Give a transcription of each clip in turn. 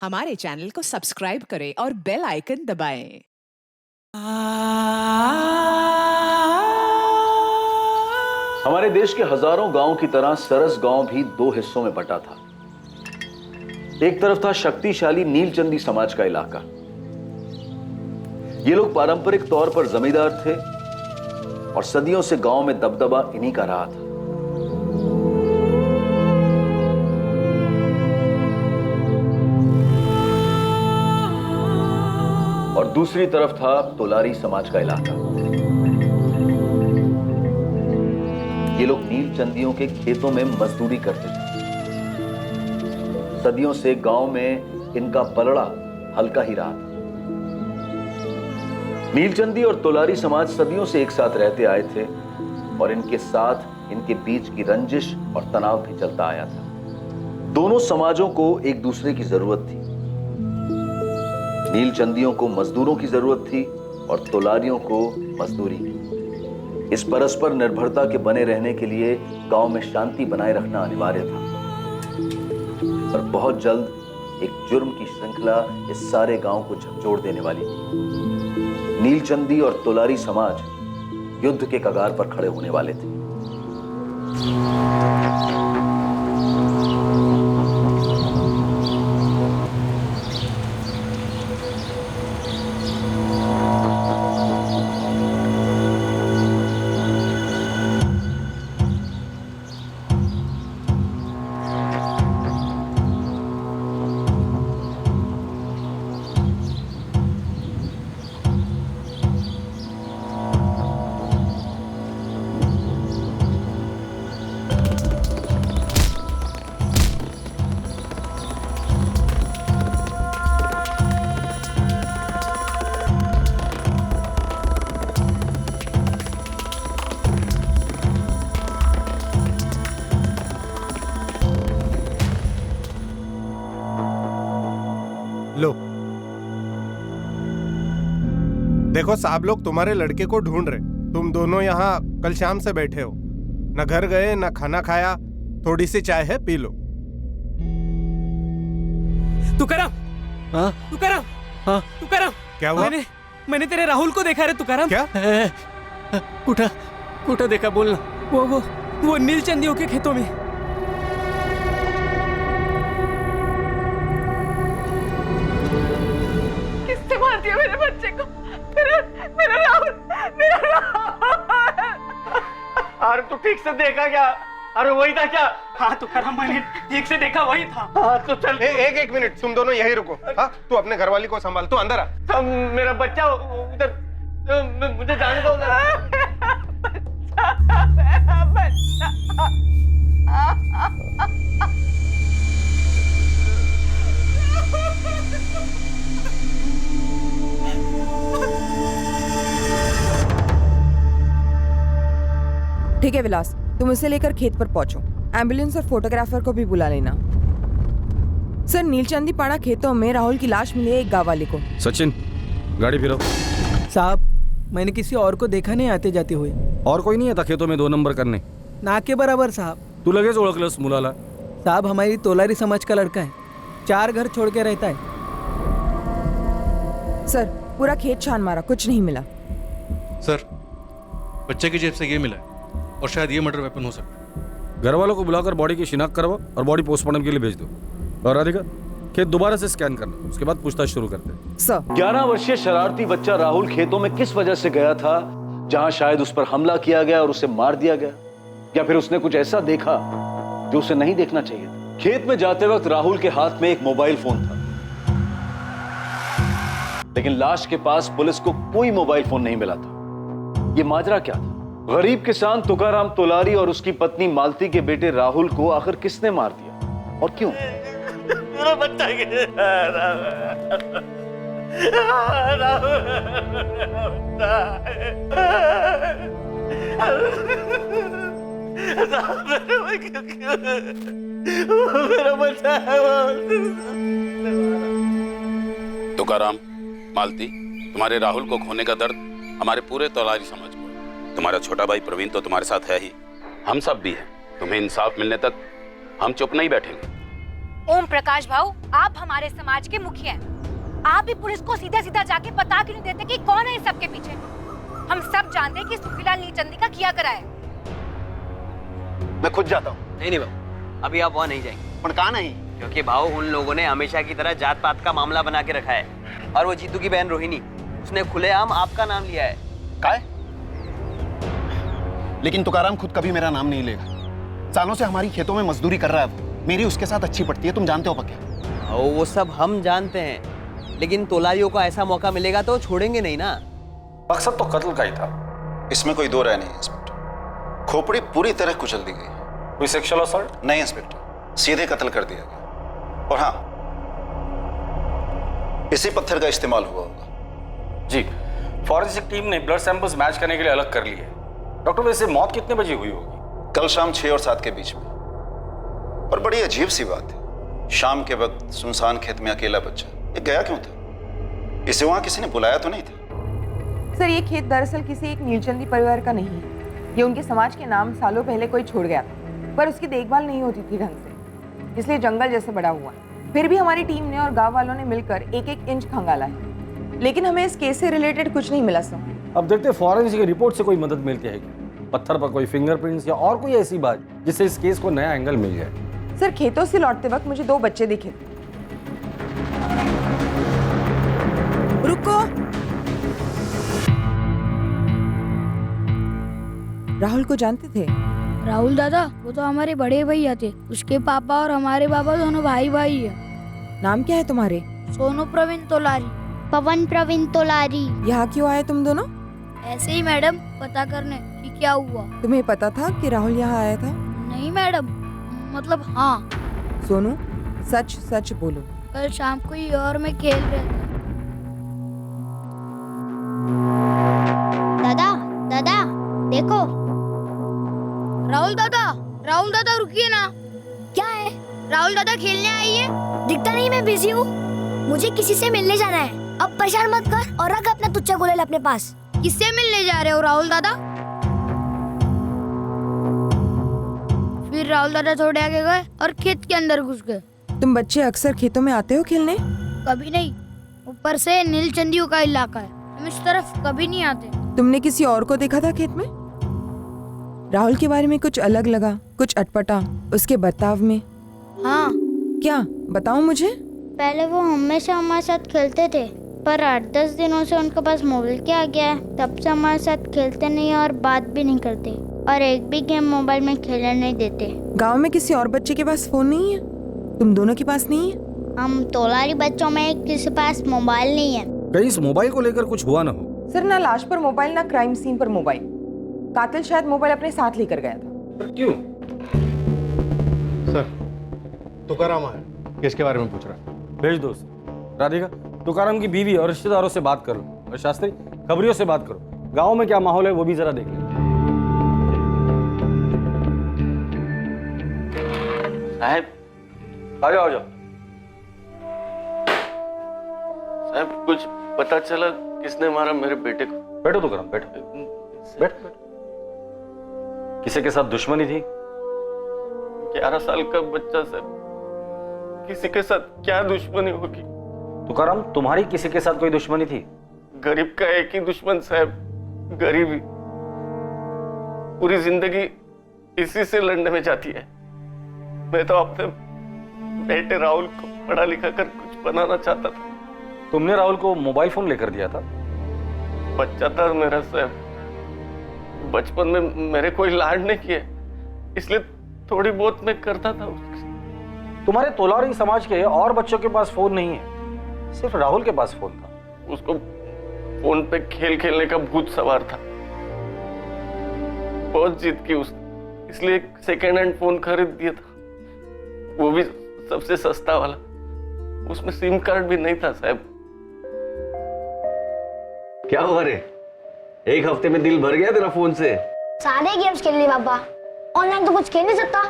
हमारे चैनल को सब्सक्राइब करें और बेल आइकन दबाएं। हमारे देश के हजारों गांव की तरह सरस गांव भी दो हिस्सों में बंटा था। एक तरफ था शक्तिशाली नीलचंदी समाज का इलाका। ये लोग पारंपरिक तौर पर जमींदार थे और सदियों से गांव में दबदबा इन्हीं का रहा था। और दूसरी तरफ था तोलारी समाज का इलाका। ये लोग नीलचंदियों के खेतों में मजदूरी करते थे। सदियों से गांव में इनका पलड़ा हल्का ही रहा था। नीलचंदी और तोलारी समाज सदियों से एक साथ रहते आए थे और इनके साथ इनके बीच की रंजिश और तनाव भी चलता आया था। दोनों समाजों को एक दूसरे की जरूरत थी। नीलचंदियों को मजदूरों की जरूरत थी और तोलारियों को मजदूरी की। इस परस्पर निर्भरता के बने रहने के लिए गांव में शांति बनाए रखना अनिवार्य था। पर बहुत जल्द एक जुर्म की श्रृंखला इस सारे गांव को झकझोर देने वाली थी। नीलचंदी और तोलारी समाज युद्ध के कगार पर खड़े होने वाले थे। लो, देखो साहब लोग तुम्हारे लड़के को ढूंढ रहे। तुम दोनों यहाँ कल शाम से बैठे हो, न घर गए न खाना खाया। थोड़ी सी चाय है, पी लो। तुकाराम, हाँ तुकाराम, हाँ तुकाराम, क्या हुआ? मैंने तेरे राहुल को देखा रे तुकाराम। क्या? कुठा कुठा देखा, बोलना। वो नीलचंदियों के खेतों में। किसने मार दिया मेरे बच्चे को? मेरा राहुल, मेरा राहुल। अरे तू ठीक से देखा क्या? अरे वही था क्या? हाँ तुकाराम, मैंने ठीक से देखा, वही था। हाँ तो चल। एक मिनट, तुम दोनों यही रुको। हाँ, तू अपने घरवाली को संभाल, तू अंदर आ। सब मेरा बच्चा उधर, मुझे जाने दो उधर। मेरा बच्चा। ठीक है विलास, तुम उसे लेकर खेत पर पहुंचो। एम्बुलेंस और फोटोग्राफर को भी बुला लेना। सर, नीलचंदी पाड़ा खेतों में राहुल की लाश मिली है एक गांव वाले को। सचिन, गाड़ी फिरो। साहब, मैंने किसी और को देखा नहीं आते जाते हुए। और कोई नहीं आता खेतों में 2 नंबर करने? ना के बराबर साहब। तू लगेच ओळखलंस मुलाला? साहब, हमारी तोलारी समाज का लड़का है, 4 घर छोड़ के रहता है। सर, पूरा खेत छान मारा, कुछ नहीं मिला। सर, बच्चे की जेब से ये मिला है और शायद ये मर्डर वेपन हो सकता है। घर वालों को बुलाकर बॉडी की शिनाख्त करवा और बॉडी पोस्टमार्टम के लिए भेज दो। और राधिका, खेत दोबारा से स्कैन करना, उसके बाद पूछताछ शुरू करते हैं। सर, 11 वर्षीय शरारती बच्चा राहुल खेतों में किस वजह से गया था जहां शायद उस पर हमला किया गया और उसे मार दिया गया, या फिर उसने कुछ ऐसा देखा जो उसे नहीं देखना चाहिए था। खेत में जाते वक्त राहुल के हाथ में एक मोबाइल फोन था, लेकिन लाश के पास पुलिस को कोई मोबाइल फोन नहीं मिला था। यह माजरा क्या था? गरीब किसान तुकाराम तोलारी और उसकी पत्नी मालती के बेटे राहुल को आखिर किसने मार दिया और क्यों? मेरा बच्चा तुकाराम, मालती, तुम्हारे राहुल को खोने का दर्द हमारे पूरे तोलारी समाज को है। तुम्हारा छोटा भाई प्रवीण तो तुम्हारे साथ है ही, हम सब भी हैं। तुम्हें इंसाफ मिलने तक हम चुप नहीं बैठेंगे। ओम प्रकाश भाऊ, आप हमारे समाज के मुखिया हैं। आप ही पुलिस को सीधा सीधा जाके बता क्यों नहीं देते कि कौन है इस सबके पीछे? हम सब जानते हैं कि सुखीलाल नीलचंदी का किया करा है। मैं खुद जाता हूँ। नहीं भाऊ, अभी आप वहाँ नहीं जाएंगे। पर कहाँ नहीं? क्योंकि भाऊ उन लोगों ने हमेशा की तरह जात पात का मामला बना के रखा है। और वो जीतू की बहन रोहिणी, उसने खुलेआम आपका नाम लिया है। काय? लेकिन तुकाराम खुद कभी मेरा नाम नहीं लेगा। सालों से हमारी खेतों में मजदूरी कर रहा है वो। मेरी उसके साथ अच्छी पड़ती है, तुम जानते हो पक्के। वो सब हम जानते हैं, लेकिन तोलारियों को ऐसा मौका मिलेगा तो छोड़ेंगे नहीं ना। मकसद तो कत्ल का ही था, इसमें कोई दो राय नहीं है इंस्पेक्टर। खोपड़ी पूरी तरह कुचल दी गई। कोई सेक्सुअल असॉल्ट? नहीं इंस्पेक्टर, सीधे कत्ल कर दिया गया। और हाँ, इसी पत्थर का इस्तेमाल हुआ होगा। जी, फॉरेंसिक टीम ने ब्लड सैंपल्स मैच करने के लिए अलग कर लिए हैं। डॉक्टर, वैसे मौत कितने बजे हुई होगी? कल शाम 6 और 7 के बीच में। और बड़ी अजीब सी बात है, शाम के वक्त सुनसान खेत में अकेला बच्चा, ये गया क्यों था? इसे वहां किसी ने बुलाया तो नहीं था? सर, ये खेत दरअसल किसी एक नीलचंदी परिवार का नहीं है। ये उनके समाज के नाम सालों पहले कोई छोड़ गया था, पर उसकी देखभाल नहीं होती थी ढंग से, इसलिए जंगल जैसे बड़ा हुआ। फिर भी हमारी टीम ने और गांव वालों ने मिलकर एक एक इंच खंगाला है, लेकिन हमें इस केस से रिलेटेड कुछ नहीं मिला सर। अब देखते हैं फॉरेंसिक रिपोर्ट से कोई मदद मिलती है, पत्थर पर कोई फिंगरप्रिंट्स या और कोई ऐसी बात जिससे इस केस को नया एंगल मिल जाए। सर, खेतों से लौटते वक्त मुझे 2 बच्चे दिखे। रुको। राहुल को जानते थे? राहुल दादा, वो तो हमारे बड़े भैया थे। उसके पापा और हमारे पापा दोनों भाई भाई है। नाम क्या है तुम्हारे? सोनू प्रवीण तोलारी। पवन प्रवीण तोलारी। यहाँ क्यों आए तुम दोनों? ऐसे ही मैडम, पता करने कि क्या हुआ। तुम्हें पता था कि राहुल यहाँ आया था? नहीं मैडम, मतलब हाँ। सोनू, सच सच बोलो। कल शाम को ही और मैं खेल रहे थे। दादा दादा देखो। राहुल दादा रुकिए ना। क्या है? राहुल दादा खेलने आई है। दिखता नहीं, मैं बिजी हूँ। मुझे किसी से मिलने जाना है। अब परेशान मत कर और रख अपना तुच्चा गोलेल अपने पास। किससे मिलने जा रहे हो राहुल दादा? फिर राहुल दादा थोड़े आगे गए और खेत के अंदर घुस गए। तुम बच्चे अक्सर खेतों में आते हो खेलने? कभी नहीं, ऊपर से नीलचंदियों का इलाका है, हम इस तरफ कभी नहीं आते। तुमने किसी और को देखा था खेत में? राहुल के बारे में कुछ अलग लगा, कुछ अटपटा उसके बर्ताव में? हाँ। क्या, बताओ मुझे। पहले वो हमेशा हमारे साथ खेलते थे, पर 8-10 दिनों से उनके पास मोबाइल क्या आ गया है, तब से हमारे साथ खेलते नहीं और बात भी नहीं करते और एक भी गेम मोबाइल में खेलने नहीं देते। गांव में किसी और बच्चे के पास फोन नहीं है? तुम दोनों के पास नहीं है? हम तोलारी बच्चों में किसी पास मोबाइल नहीं है। कहीं इस मोबाइल को लेकर कुछ हुआ ना हो? सर, ना लाश पर मोबाइल ना क्राइम सीन पर मोबाइल। कातिल शायद मोबाइल अपने साथ लेकर गया था। क्यों? सर, तुकाराम आया, किसके बारे में पूछ रहा है? भेज दो उसे। राधिका, तुकाराम की बीवी और रिश्तेदारों से बात करो, और शास्त्री, खबरियों से बात करो। गांव में क्या माहौल है वो भी जरा देख लें। साहब, आ जाओ। साहब, कुछ पता चला किसने मारा मेरे बेटे को? बैठो तुकाराम, बैठो। बैठ। किसी के साथ दुश्मनी थी? 11 साल का बच्चा साहब, किसी के साथ क्या दुश्मनी होगी? तुकाराम, तुम्हारी किसी के साथ कोई दुश्मनी थी? गरीब का एक ही दुश्मन साहब, गरीबी। पूरी जिंदगी इसी से लड़ने में जाती है। मैं तो अपने बेटे राहुल को पढ़ा लिखा कर कुछ बनाना चाहता था। तुमने राहुल को मोबाइल फोन लेकर दिया था? बच्चा था मेरा साहब, बचपन में मेरे कोई लाड नहीं किए, इसलिए थोड़ी बहुत मैं करता था उसके। तुम्हारे तोलारी समाज के और बच्चों के पास फोन नहीं है, सिर्फ राहुल के पास फोन था। उसको फोन पे खेल खेलने का भूत सवार था। बहुत जिद की उसने, इसलिए एक सेकेंड हैंड फोन खरीद दिया था, वो भी सबसे सस्ता वाला। उसमें सिम कार्ड भी नहीं था साहब। क्या हुआ रे? एक हफ्ते में दिल भर गया तेरा फोन से? सारे गेम्स खेल लिए पापा, ऑनलाइन तो कुछ खेल नहीं सकता,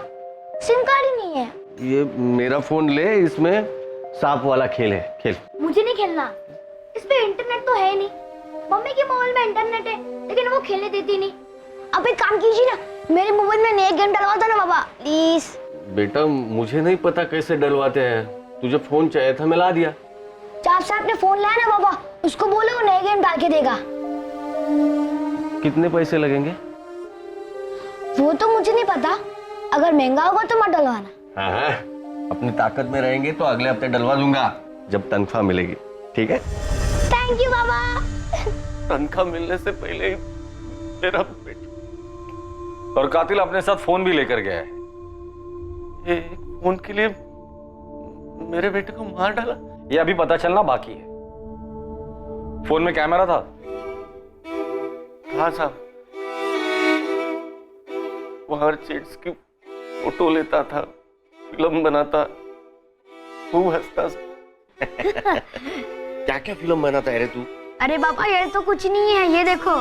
सिम कार्ड ही नहीं है। ये मेरा फोन ले, इसमें सांप वाला खेल है, खेल। मुझे नहीं खेलना, इस पे इंटरनेट तो है नहीं। मम्मी के मोबाइल में इंटरनेट है, लेकिन वो खेलने देती नहीं। अब एक काम कीजिए ना, मेरे मोबाइल में नया गेम डलवा दो ना पापा, प्लीज। बेटा मुझे नहीं पता कैसे डलवाते हैं, तुझे फोन चाहिए था मैं ला दिया। चाप साहब ने फोन लाया ना बाबा, उसको बोलो वो नए गेम डाल के देगा। कितने पैसे लगेंगे? वो तो मुझे नहीं पता, अगर महंगा होगा तो मत डलवाना। हाँ, अपनी ताकत में रहेंगे तो अगले हफ्ते डलवा दूंगा जब तनख्वाह मिलेगी, ठीक है? थैंक यू बाबा। तनख्वाह मिलने से पहले ही मेरा बेटा, और कातिल अपने साथ फोन भी लेकर गया है। ये फोन के लिए मेरे बेटे को मार डाला? ये अभी पता चलना बाकी है। फोन में कैमरा था? हाँ साहब, वो हर चीज की फोटो लेता था, फिल्म बनाता, खूब हंसता। क्या क्या फिल्म बनाता है रे तू? अरे बाबा ये तो कुछ नहीं है, ये देखो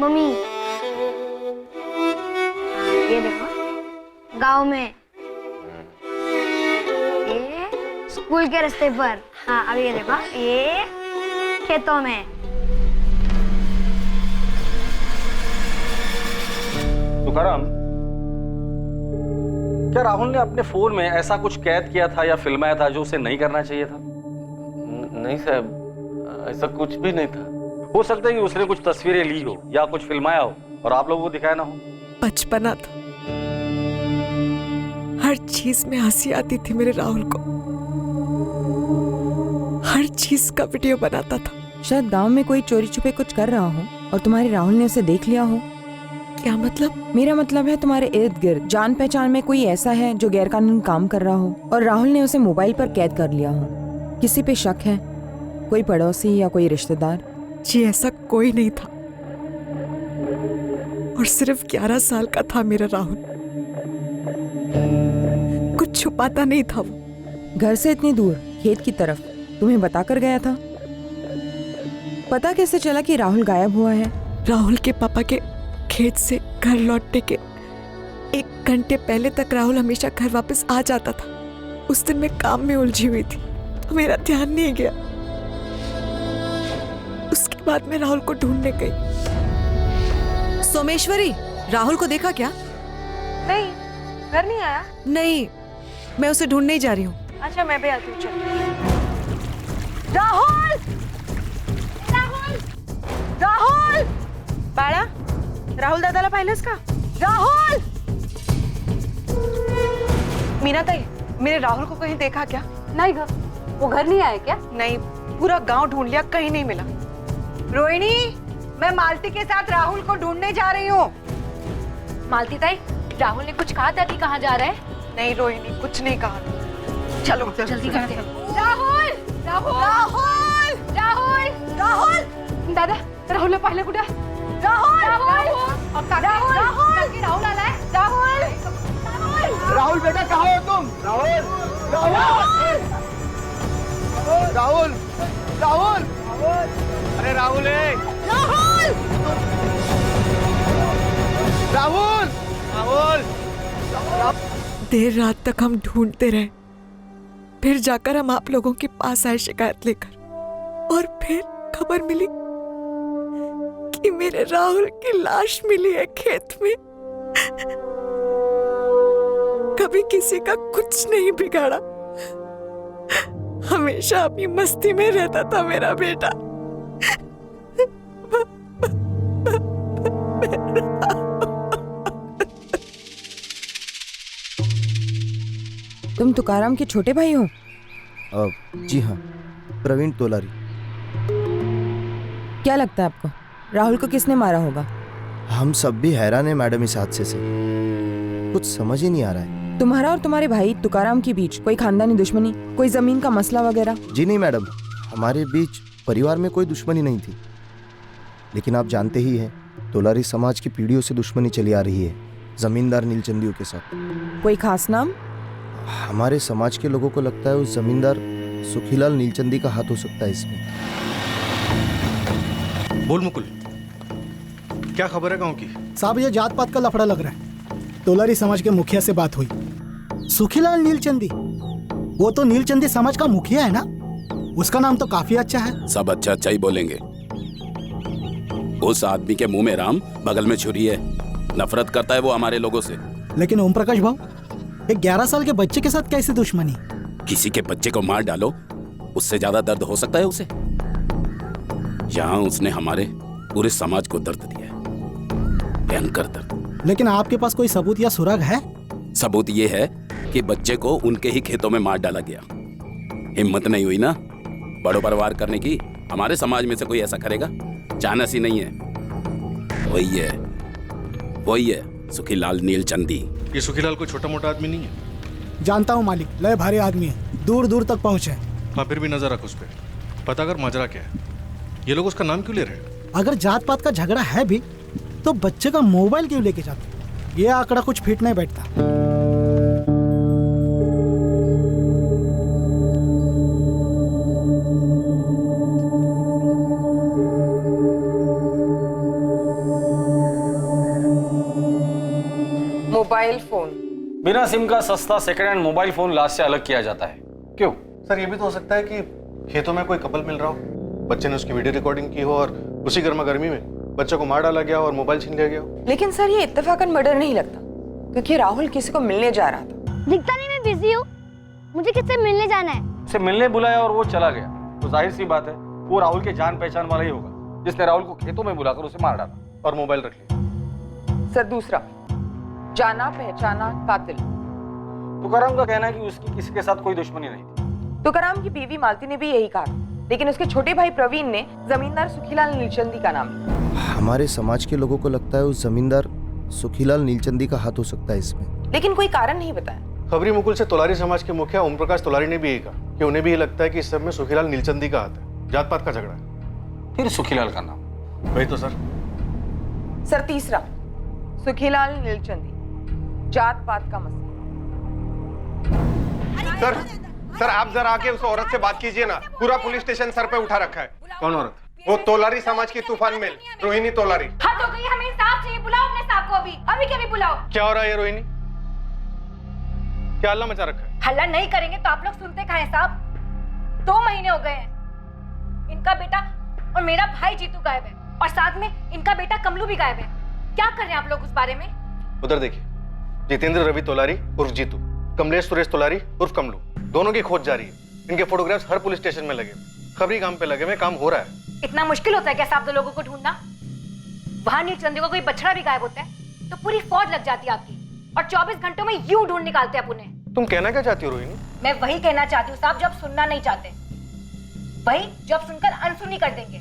मम्मी, ये देखो गांव में, ये स्कूल के रास्ते पर, हाँ अब ये देखो ये खेतों में। तुकाराम, क्या राहुल ने अपने फोन में ऐसा कुछ कैद किया था या फिल्माया था जो उसे नहीं करना चाहिए था? नहीं साहब, ऐसा कुछ भी नहीं था। हो सकता है कि उसने कुछ तस्वीरें ली हो या कुछ फिल्माया हो और आप लोगों को दिखाया ना हो। बचपना था, हर चीज में हंसी आती थी मेरे राहुल को, हर चीज का वीडियो बनाता था। शायद गांव में कोई चोरी छुपे कुछ कर रहा हो और तुम्हारे राहुल ने उसे देख लिया हो। क्या मतलब? मेरा मतलब है तुम्हारे इर्द गिर्द जान पहचान में कोई ऐसा है जो गैरकानूनी काम कर रहा हो और राहुल ने उसे मोबाइल पर कैद कर लिया हो। किसी पे शक है? कोई पड़ोसी या कोई रिश्तेदार? जी ऐसा कोई नहीं था, और सिर्फ 11 साल का था मेरा राहुल, कुछ छुपाता नहीं था वो। घर से इतनी दूर खेत की तरफ तुम्हें बताकर गया था? पता कैसे चला कि राहुल गायब हुआ है? राहुल के पापा के खेत से घर लौटने के 1 घंटे पहले तक राहुल हमेशा घर वापस आ जाता था। उस दिन मैं काम में उलझी हुई थी तो मेरा ध्यान नहीं गया। उसके बाद मैं राहुल को ढूंढने गई। सोमेश्वरी, राहुल को देखा क्या? नहीं, घर नहीं आया। नहीं, मैं उसे ढूंढने ही जा रही हूँ। अच्छा मैं भी आती हूँ। राहुल! राहुल! राहुल! बाळा, राहुल दादाला पाहिलंस का? राहुल! मीना ताई, मेरे राहुल को कहीं देखा क्या? नहीं घर, वो घर नहीं आया क्या? नहीं, पूरा गांव ढूंढ लिया, कहीं नहीं मिला। रोहिणी, मैं मालती के साथ राहुल को ढूंढने जा रही हूँ। मालती ताई, राहुल ने कुछ कहा था कि कहाँ जा रहे हैं? नहीं रोहिणी, कुछ नहीं कहा। चलो जल्दी करते हैं। राहुल! राहुल! राहुल! राहुल! राहुल! दादा, राहुलला पाहिलं कुठं? राहुल! राहुल! राहुल! राहुल आलाय? राहुल! राहुल बेटा कहाँ हो तुम? राहुल! राहुल! राहुल! राहुल! अरे राहुल है! राहुल! राहुल! राहुल! देर रात तक हम ढूंढते रहे, फिर जाकर हम आप लोगों के पास आए शिकायत लेकर, और फिर खबर मिली कि मेरे राहुल की लाश मिली है खेत में। कभी किसी का कुछ नहीं बिगाड़ा, हमेशा अपनी मस्ती में रहता था मेरा बेटा। तुम तुकाराम के छोटे भाई हो? जी हाँ, प्रवीण तोलारी। क्या लगता है आपको राहुल को किसने मारा होगा? हम सब भी हैरान हैं मैडम इस हादसे से, कुछ समझ ही नहीं आ रहा है। तुम्हारा और तुम्हारे भाई तुकाराम के बीच कोई खानदानी दुश्मनी, कोई जमीन का मसला वगैरह? जी नहीं मैडम, हमारे बीच परिवार में कोई दुश्मनी नहीं थी, लेकिन आप जानते ही हैं तोलारी समाज की पीढ़ियों से दुश्मनी चली आ रही है जमींदार नीलचंदियों के साथ। कोई खास नाम? हमारे समाज के लोगों को लगता है उस जमींदार सुखीलाल नीलचंदी का हाथ हो सकता है इसमें। बोल मुकुल, क्या खबर है गांव की? साहब ये जात पात का लफड़ा लग रहा है। तोलारी समाज के मुखिया से बात हुई, सुखीलाल नीलचंदी, वो तो नीलचंदी समाज का मुखिया है ना, उसका नाम तो काफी अच्छा है। सब अच्छा अच्छा ही बोलेंगे। उस आदमी के मुंह में राम, बगल में छुरी है। नफरत करता है वो हमारे लोगों से। लेकिन ओम प्रकाश भाऊ, एक 11 साल के बच्चे के साथ कैसी दुश्मनी? किसी के बच्चे को मार डालो, उससे ज्यादा दर्द हो सकता है उसे? यहाँ उसने हमारे पूरे समाज को दर्द दिया है, भयंकर दर्द। लेकिन आपके पास कोई सबूत या सुराग है? सबूत ये है कि बच्चे को उनके ही खेतों में मार डाला गया। हिम्मत नहीं हुई ना बड़ों पर वार करने की? हमारे समाज में से कोई ऐसा करेगा? चानस ही नहीं है। वही है सुखीलाल नीलचंदी। ये सुखीलाल कोई छोटा मोटा आदमी नहीं है। जानता हूँ मालिक, लय भारी आदमी है, दूर दूर तक पहुँचे। हाँ, फिर भी नजर रख उस पर, पता कर माजरा क्या है। ये लोग उसका नाम क्यों ले रहे हैं? अगर जात पात का झगड़ा है भी तो बच्चे का मोबाइल क्यों लेके जाते? ये आंकड़ा कुछ फिट नहीं बैठता। मोबाइल फोन, बिना सिम का सस्ता सेकंड हैंड मोबाइल फोन लाश से अलग किया जाता है। क्यों? सर ये भी तो हो सकता है कि खेतों में कोई कपल मिल रहा हो, बच्चे ने उसकी वीडियो रिकॉर्डिंग की हो और उसी गर्मा गर्मी में बच्चे को मार डाला गया और मोबाइल छीन लिया गया हो। लेकिन सर ये इत्तेफाकन मर्डर नहीं लगता, क्योंकि राहुल किसी को मिलने जा रहा था। दिखता नहीं, मैं बिजी हूँ, मुझे किससे मिलने जाना है। उसे मिलने बुलाया और वो चला गया, तो जाहिर सी बात है वो राहुल के जान पहचान वाला ही होगा जिसने राहुल को खेतों में बुलाकर उसे मार डाला और मोबाइल रख लिया। सर दूसरा, जाना पहचाना कातिल। तुकाराम का कहना है कि उसकी किसी के साथ कोई दुश्मनी नहीं थी। तुकाराम की बीवी मालती ने भी यही कहा, लेकिन उसके छोटे भाई प्रवीण ने जमींदार सुखीलाल नीलचंदी का नाम लिया। हमारे समाज के लोगों को लगता है उस जमींदार सुखीलाल नीलचंदी का हाथ हो सकता है इसमें, लेकिन कोई कारण नहीं बताया। खबरी मुकुल से तोलारी समाज के मुखिया ओम प्रकाश तोलारी ने भी यही कहा कि उन्हें भी ये लगता है कि इस सब में सुखीलाल नीलचंदी का हाथ है, जात पात का झगड़ा है। फिर सुखीलाल का नाम? वही तो सर। सर तीसरा, सुखीलाल नीलचंदी, जात पात का मसला। सर आप जरा आके उस औरत से बात कीजिए ना, पूरा पुलिस स्टेशन सर पे उठा रखा है। कौन औरत? वो तोलारी समाज की तूफान मेल रोहिणी तोलारी। हद हो गई, हमें इंसाफ चाहिए। बुलाओ अपने साहब को, अभी के अभी बुलाओ। क्या हो रहा है ये रोहिणी? क्या हल्ला मचा रखा है? हल्ला नहीं करेंगे तो आप लोग सुनते कहाँ हैं साहब? 2 महीने हो गए हैं, इनका बेटा और मेरा भाई जीतू गायब है, और साथ में इनका बेटा कमलू भी गायब है। क्या कर रहे हैं आप लोग उस बारे में? उधर देखिए, जितेंद्र रवि तोलारी उर्फ जीतू, कमलेश सुरेश तोलारी उर्फ कमलू, दोनों की खोज जारी है। इनके फोटोग्राफ्स हर पुलिस स्टेशन में लगे, खबरी काम पे लगे हुए, काम हो रहा है। इतना मुश्किल होता है क्या साहब 2 लोगों को ढूंढना? वहां नीलचंदी को कोई बछड़ा भी गायब होता है तो पूरी फौज लग जाती है आपकी, और 24 घंटों में यूं ढूंढ निकालते हैं उन्हें। तुम कहना क्या चाहती हो रोहिणी? मैं वही कहना चाहती हूँ साहब जो आप सुनना नहीं चाहते, वही जो आप सुनकर अनसुनी कर देंगे,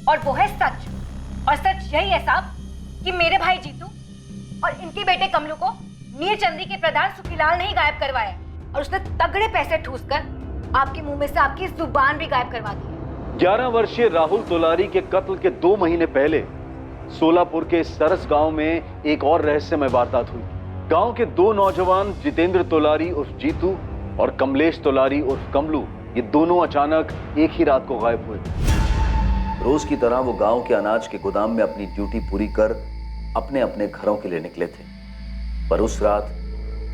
और वो है सच। और सच यही है साहब कि मेरे भाई जीतू और इनके बेटे कमलू को नीलचंदी के प्रधान सुखीलाल ने ही गायब करवाया, और उसने तगड़े पैसे ठूसकर आपके मुंह में से आपकी जुबान भी गायब करवा दी। 11 वर्षीय राहुल तोलारी के कत्ल के 2 महीने पहले सोलापुर के सरस गांव में एक और रहस्यमय वारदात हुई। गांव के 2 नौजवान जितेंद्र तोलारी उर्फ जीतू और कमलेश तोलारी उर्फ कमलू, ये दोनों अचानक एक ही रात को गायब हुए। रोज की तरह वो गांव के अनाज के गोदाम में अपनी ड्यूटी पूरी कर अपने अपने घरों के लिए निकले थे, पर उस रात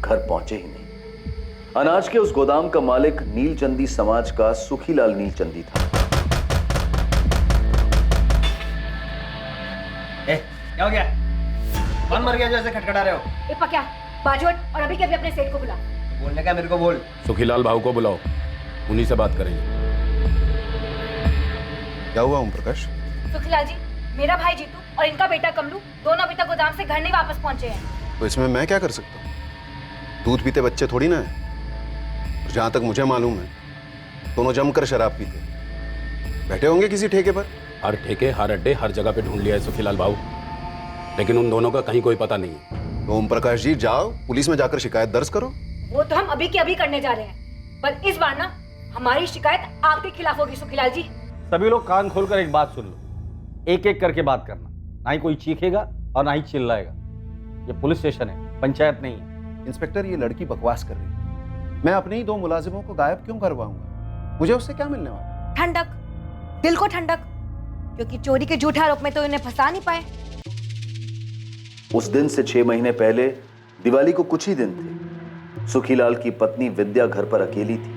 घर पहुंचे ही नहीं। अनाज के उस गोदाम का मालिक नीलचंदी समाज का सुखीलाल नीलचंदी था। क्या हो गया? कौन मर गया जैसे खटखटा रहे हो? ए पक्या, बाजू हट और अभी के अभी अपने सेठ को बुला। बोलने का मेरे को बोल। सुखीलाल भाऊ को बुलाओ, उन्हीं से बात करेंगे। क्या हुआ ओम प्रकाश? सुखीलाल जी, मेरा भाई जीतू और इनका बेटा कमलू दोनों अभी तक गोदाम से घर नहीं वापस पहुंचे हैं। तो इसमें मैं क्या कर सकता हूँ? दूध पीते बच्चे थोड़ी ना है। जहां तक मुझे मालूम है दोनों जमकर शराब पीते, बैठे होंगे किसी ठेके पर। हर ठेके, हर अड्डे, हर जगह पे ढूंढ लिया है सुखीलाल भाऊ, लेकिन उन दोनों का कहीं कोई पता नहीं है। तो ओम प्रकाश जी जाओ पुलिस में जाकर शिकायत दर्ज करो। वो तो हम अभी के अभी करने जा रहे हैं, पर इस बार ना हमारी शिकायत आपके खिलाफ होगी सुखीलाल जी। सभी लोग कान खोलकर एक बात सुन लो, एक एक करके बात करना, ना ही कोई चीखेगा और ना ही चिल्लाएगा। ये पुलिस स्टेशन है, पंचायत नहीं है। इंस्पेक्टर ये लड़की बकवास कर रही है। मैं अपने ही 2 मुलाजिमों को गायब क्यों करवाऊंगा? मुझे उससे क्या मिलने वाला? ठंडक, दिल को ठंडक, क्योंकि चोरी के झूठे आरोप में तो इन्हें फंसा नहीं पाए। उस दिन से 6 महीने पहले दिवाली को कुछ ही दिन थे। सुखीलाल की पत्नी विद्या घर पर अकेली थी,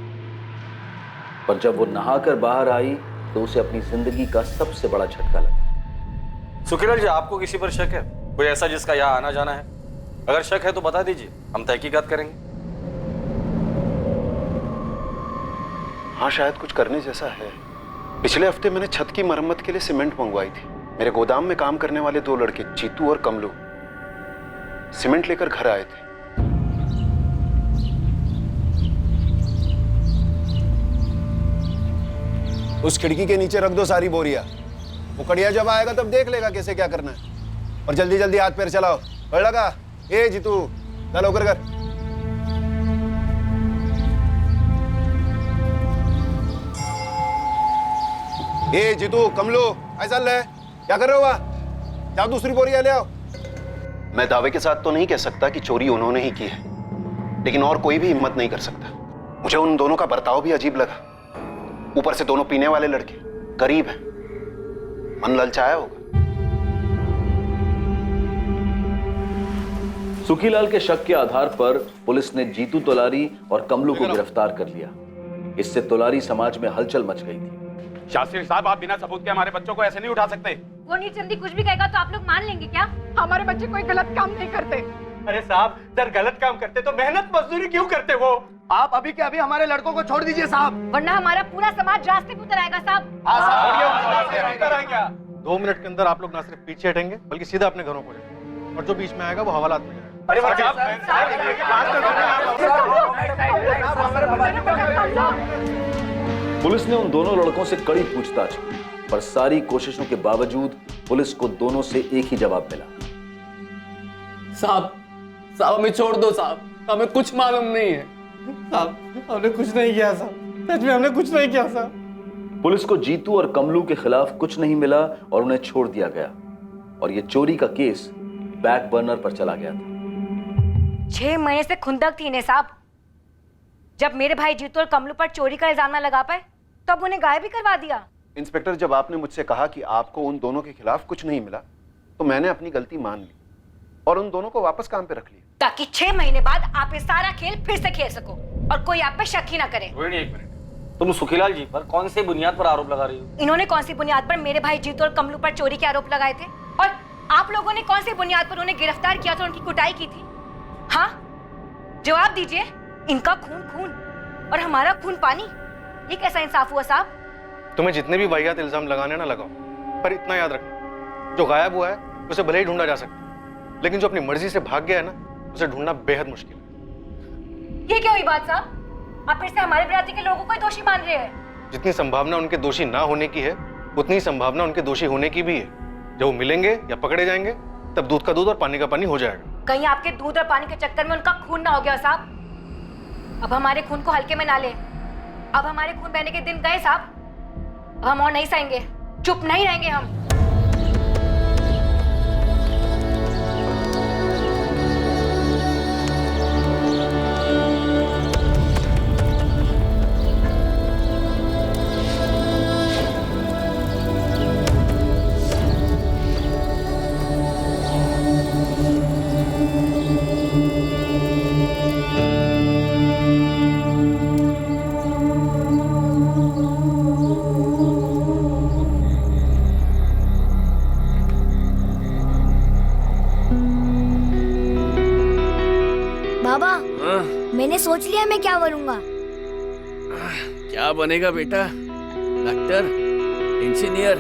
पर जब वो नहाकर बाहर आई तो उसे अपनी जिंदगी का सबसे बड़ा झटका लगा। सुखीलाल जी, आपको किसी पर शक है? कोई ऐसा जिसका यहाँ आना जाना है? अगर शक है तो बता दीजिए, हम तहकीकात करेंगे। हाँ शायद कुछ करने जैसा है। पिछले हफ्ते मैंने छत की मरम्मत के लिए सीमेंट मंगवाई थी। मेरे गोदाम में काम करने वाले 2 लड़के जीतू और कमलू सीमेंट लेकर घर आए थे। उस खिड़की के नीचे रख दो सारी बोरियां। वो कड़िया जब आएगा तब देख लेगा कैसे क्या करना है। और जल्दी जल्दी हाथ पैर चलाओ। बढ़ लगा। ए जीतू चल होकर कर। ए जीतू कमलो ऐसा ले क्या कर रहे हो वहां? जाओ दूसरी बोरियां ले आओ। मैं दावे के साथ तो नहीं कह सकता कि चोरी उन्होंने ही की है, लेकिन और कोई भी हिम्मत नहीं कर सकता। मुझे उन दोनों का बर्ताव भी अजीब लगा। ऊपर से दोनों पीने वाले लड़के, गरीब हैं, मन ललचाया होगा। सुखीलाल के शक के आधार पर पुलिस ने जीतू तोलारी और कमलू को गिरफ्तार कर लिया। इससे तोलारी समाज में हलचल मच गई थी। शास्त्री साहब, आप बिना सबूत के हमारे बच्चों को ऐसे नहीं उठा सकते। वो नीलचंदी कुछ भी कहेगा तो आप लोग मान लेंगे क्या? हमारे बच्चे कोई गलत काम नहीं करते। अरे साहब, सर गलत काम करते तो मेहनत मजदूरी क्यों करते वो? आप अभी के अभी हमारे लड़कों को छोड़ दीजिए साहब, वरना हमारा पूरा समाज रास्ते पे उतर आएगा साहब। 2 मिनट के अंदर आप लोग ना सिर्फ पीछे हटेंगे बल्कि सीधा अपने घरों को जाएंगे, और जो बीच में आएगा वो हवालात में जाएगा। पुलिस ने उन दोनों लड़कों से कड़ी पूछताछ की, पर सारी कोशिशों के बावजूद पुलिस को दोनों से एक ही जवाब मिला। साहब हमें छोड़ दो साहब, हमें कुछ मालूम नहीं है साहब। हमने कुछ नहीं किया साहब, सच में हमने कुछ नहीं किया साहब। पुलिस को जीतू और कमलू के खिलाफ कुछ नहीं मिला और उन्हें छोड़ दिया गया, और ये चोरी का केस बैक बर्नर पर चला गया था। 6 महीने से खुंदक थी इन्हें साहब। जब मेरे भाई जीतू और कमलू पर चोरी का इल्जाम न लगा पाए तब उन्हें गायब भी करवा दिया। इंस्पेक्टर, जब आपने मुझसे कहा कि आपको उन दोनों के खिलाफ कुछ नहीं मिला, तो मैंने अपनी गलती मान ली और उन दोनों को वापस काम पे रख लिया, ताकि 6 महीने बाद आप ये सारा खेल फिर से खेल सको और कोई आप पे शक ही ना करे। रोहिणी, 1 मिनट। तुम सुखीलाल जी पर कौन सी बुनियाद पर आरोप लगा रही हो? इन्होंने कौन सी बुनियाद पर मेरे भाई जीतू और कमलू पर चोरी के आरोप लगाए थे, और आप लोगों ने कौन सी बुनियाद पर उन्हें गिरफ्तार किया था, उनकी कुटाई की थी? हाँ, जवाब दीजिए। इनका खून खून और हमारा खून पानी, ये कैसा इंसाफ हुआ साहब? तुम्हें जितने भी वाहियात इल्जाम लगाने ना लगाओ, पर इतना याद रखना, जो गायब हुआ है उसे भले ही ढूंढा जा सकता है, लेकिन जो अपनी मर्जी से भाग गया है ना, उसे ढूंढना बेहद मुश्किल है। ये क्या हुई बात साहब? आप फिर से हमारे बरादरी के लोगों को ही दोषी मान रहे हैं। जितनी संभावना उनके दोषी ना होने की है, उतनी संभावना उनके दोषी होने की भी है। जब वो मिलेंगे या पकड़े जाएंगे, तब दूध का दूध और पानी का पानी हो जाएगा। कहीं आपके दूध और पानी के चक्कर में उनका खून ना हो गया साहब। अब हमारे खून को हल्के में ना ले। अब हमारे खून बहने के दिन गए साहब। अब हम और नहीं सहेंगे, चुप नहीं रहेंगे हम। बाबा, मैंने सोच लिया मैं क्या बनूंगा। क्या बनेगा बेटा? डॉक्टर, इंजीनियर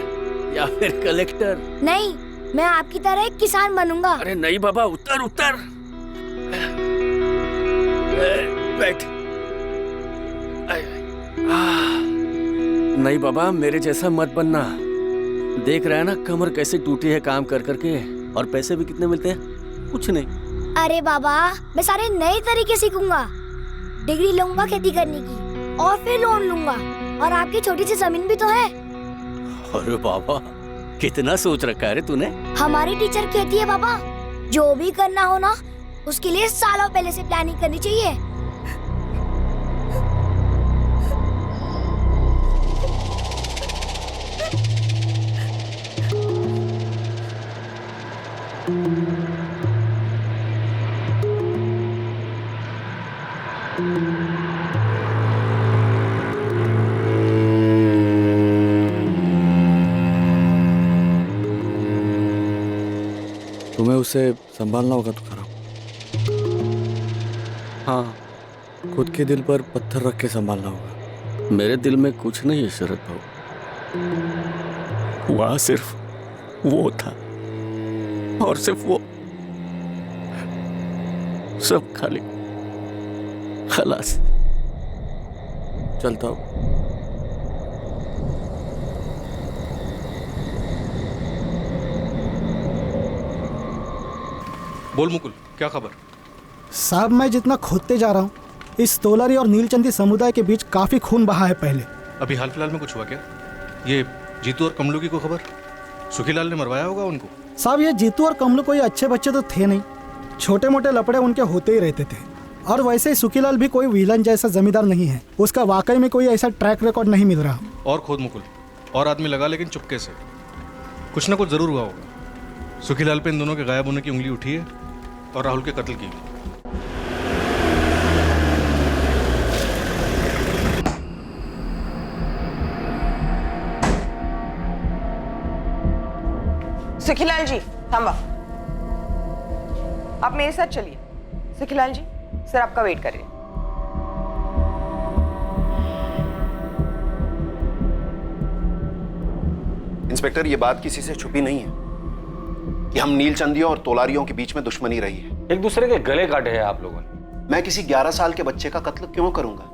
या फिर कलेक्टर? नहीं, मैं आपकी तरह एक किसान बनूंगा। अरे नहीं बाबा, उतर उतर। बैठ। नहीं बाबा, मेरे जैसा मत बनना। देख रहा है ना कमर कैसे टूटी है काम कर करके, और पैसे भी कितने मिलते हैं? कुछ नहीं। अरे बाबा, मैं सारे नए तरीके सीखूंगा। डिग्री लूंगा खेती करने की, और फिर लोन लूंगा, और आपकी छोटी सी जमीन भी तो है। अरे बाबा, कितना सोच रखा है रे तूने। हमारी टीचर कहती है बाबा, जो भी करना हो ना, उसके लिए सालों पहले से प्लानिंग करनी चाहिए। तुम्हें उसे संभालना होगा तुकाराम। हाँ, खुद के दिल पर पत्थर रख के संभालना होगा। मेरे दिल में कुछ नहीं है शरद भाऊ, वहां सिर्फ वो था और सिर्फ वो, सब खाली। खलास, चलता हूं। बोल मुकुल, क्या खबर? साहब मैं जितना खोदते जा रहा हूँ इस तोलारी और नीलचंदी समुदाय के बीच काफी खून बहा है पहले। अभी हाल फिलहाल में कुछ हुआ क्या? ये जीतू और कमलू की कोई खबर? सुखीलाल ने मरवाया होगा उनको। साहब ये जीतू और कमलू कोई अच्छे बच्चे तो थे नहीं, छोटे मोटे लपड़े उनके होते ही रहते थे। और वैसे ही सुखीलाल भी कोई विलन जैसा जमींदार नहीं है, उसका वाकई में कोई ऐसा ट्रैक रिकॉर्ड नहीं मिल रहा। और खोद मुकुल, और आदमी लगा, लेकिन चुपके से। कुछ ना कुछ जरूर हुआ होगा। सुखीलाल पे इन दोनों के गायब होने की उंगली उठी है और राहुल के कत्ल की। सुखीलाल जी थांबा, आप मेरे साथ चलिए। सुखीलाल जी, सर आपका वेट कर रहे हैं। इंस्पेक्टर, ये बात किसी से छुपी नहीं है कि हम नीलचंदियों और तोलारियों के बीच में दुश्मनी रही है। एक दूसरे के गले काटे हैं आप लोगों ने। मैं किसी 11 साल के बच्चे का कत्ल क्यों करूंगा,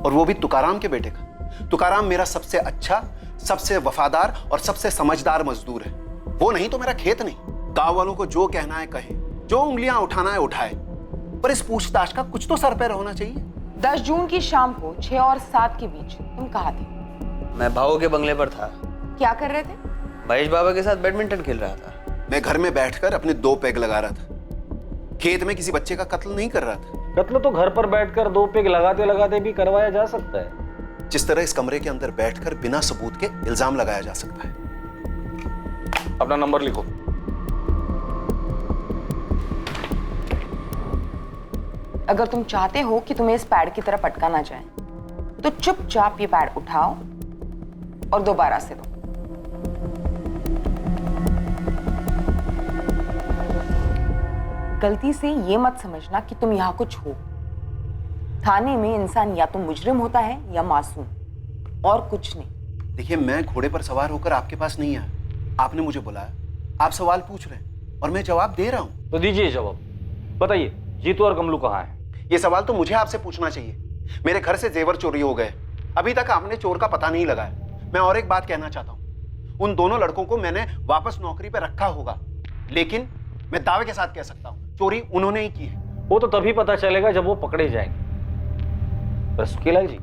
और वो भी तुकाराम के बेटे का। तुकाराम मेरा सबसे अच्छा, सबसे वफादार और सबसे समझदार मजदूर है। वो नहीं तो मेरा खेत नहीं। गांव वालों को जो कहना है कहे, जो उंगलियां उठाना है उठाए, पर इस पूछताछ का कुछ तो सर पैर होना चाहिए। 10 जून की शाम को 6 और 7 के बीच तुम कहाँ थे? मैं भावों के बंगले पर था। क्या कर रहे थे? महेश बाबा के साथ बैडमिंटन खेल रहा था। मैं घर में बैठकर अपने 2 पेग लगा रहा था, खेत में किसी बच्चे का कत्ल नहीं कर रहा था। कत्ल तो घर पर बैठकर 2 पेग लगाते लगाते भी करवाया जा सकता है, जिस तरह इस कमरे के अंदर बैठकर बिना सबूत के इल्जाम लगाया जा सकता है। अपना नंबर लिखो। अगर तुम चाहते हो कि तुम्हें इस पैड की तरह पटका ना जाए तो चुपचाप ये पैड उठाओ और दोबारा से दो। गलती से ये मत समझना कि तुम यहां कुछ हो। थाने में इंसान या तो मुजरिम होता है या मासूम, और कुछ नहीं। देखिए, मैं घोड़े पर सवार होकर आपके पास नहीं आया। आपने मुझे बुलाया, आप सवाल पूछ रहे हैं और मैं जवाब दे रहा हूं। तो दीजिए जवाब। बताइए, जीतू और कमलू कहाँ हैं? ये सवाल तो मुझे आपसे पूछना चाहिए। मेरे घर से जेवर चोरी हो गए, अभी तक आपने चोर का पता नहीं लगाया। मैं और एक बात कहना चाहता हूं, उन दोनों लड़कों को मैंने वापस नौकरी पे रखा होगा, लेकिन मैं दावे के साथ कह सकता हूं चोरी उन्होंने ही की है। वो तो तभी पता चलेगा जब वो पकड़े जाएंगे। पर सुखीलाल जी,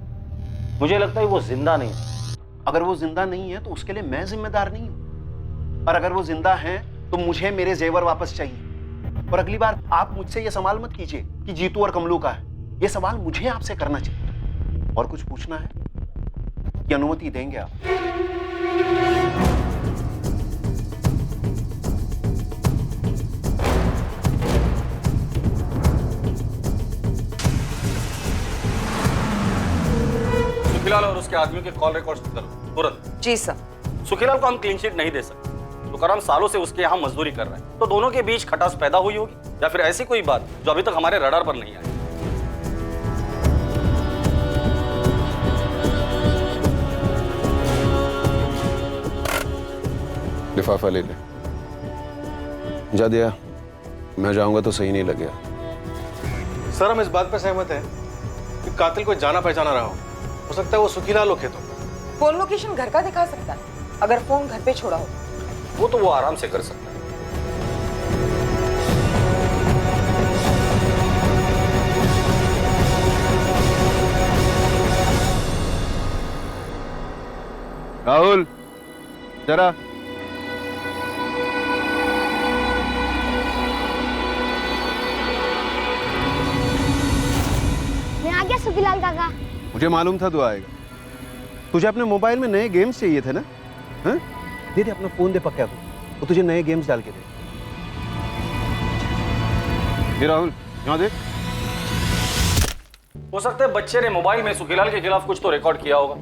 मुझे लगता है वो जिंदा नहीं है। अगर वो जिंदा नहीं है तो उसके लिए मैं जिम्मेदार नहीं हूं, और अगर वो जिंदा है तो मुझे मेरे जेवर वापस चाहिए। और अगली बार आप मुझसे ये सवाल मत कीजिए कि जीतू और कमलू का है। ये सवाल मुझे आपसे करना चाहिए। और कुछ पूछना है कि अनुमति देंगे आप? सुखीलाल और उसके आदमियों के कॉल रिकॉर्ड्स करो तुरंत। जी सर। सुखीलाल को हम क्लीन चिट नहीं दे सकते। तुकाराम सालों से उसके यहाँ मजदूरी कर रहा है, तो दोनों के बीच खटास पैदा हुई होगी, या फिर ऐसी कोई बात जो अभी तक हमारे रडार पर नहीं आई। लिफाफा ले ले। जा दिया। मैं जाऊंगा तो सही नहीं लगेगा। सर, हम इस बात पर सहमत हैं कि कातिल कोई जाना पहचाना रहा हो सकता है वो सुखीलाल हो खेतों में। फोन लोकेशन घर का दिखा सकता है, अगर फोन घर पे छोड़ा हो। वो तो वो आराम से कर सकता है। राहुल, जरा। मैं आ गया सुखीलाल काका। मुझे मालूम था तू आएगा। तुझे अपने मोबाइल में नए गेम्स चाहिए थे ना? हाँ? दे दे अपना फोन, दे पक्का को, वो तुझे नए गेम्स डाल के दे। ये राहुल, यहाँ देख। हो सकता है बच्चे ने मोबाइल में सुखीलाल के खिलाफ कुछ तो रिकॉर्ड किया होगा,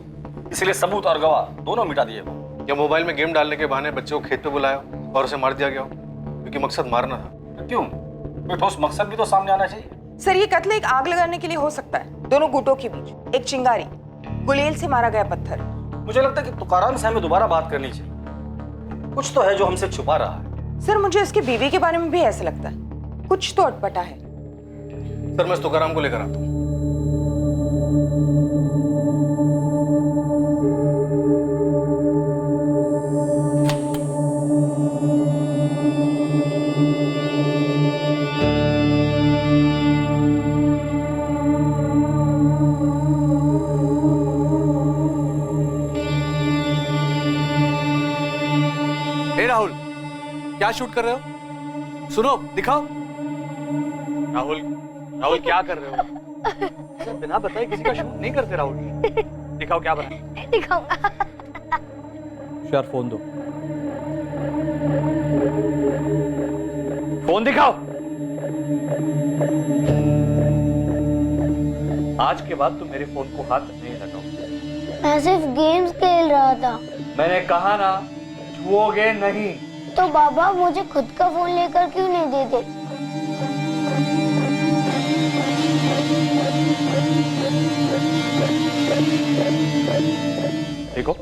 इसलिए सबूत और गवाह दोनों मिटा दिए हो। या मोबाइल में गेम डालने के बहाने बच्चे को खेत पे बुलाया और उसे मार दिया गया हो, क्योंकि मकसद मारना था। क्यों? कोई ठोस मकसद भी तो सामने आना चाहिए। सर, ये कत्ल एक आग लगाने के लिए हो सकता है, दोनों गुटों के बीच एक चिंगारी, गुलेल से मारा गया पत्थर। मुझे लगता है कि तुकाराम से हमें दोबारा बात करनी चाहिए। कुछ तो है जो हमसे छुपा रहा है। सर मुझे उसकी बीवी के बारे में भी ऐसा लगता है, कुछ तो अटपटा है। सर मैं तुकाराम को लेकर आता हूँ। राहुल, क्या शूट कर रहे हो? सुनो, दिखाओ। राहुल, राहुल क्या कर रहे हो? बिना बताए किसी का शूट नहीं करते राहुल। दिखाओ क्या बना। दिखाऊंगा। यार फोन दो। फोन दिखाओ। आज के बाद तुम मेरे फोन को हाथ नहीं लगाओ। मैं सिर्फ गेम्स खेल रहा था। मैंने कहा ना, छुओगे नहीं। तो बाबा मुझे खुद का फोन लेकर क्यों नहीं देते? देखो,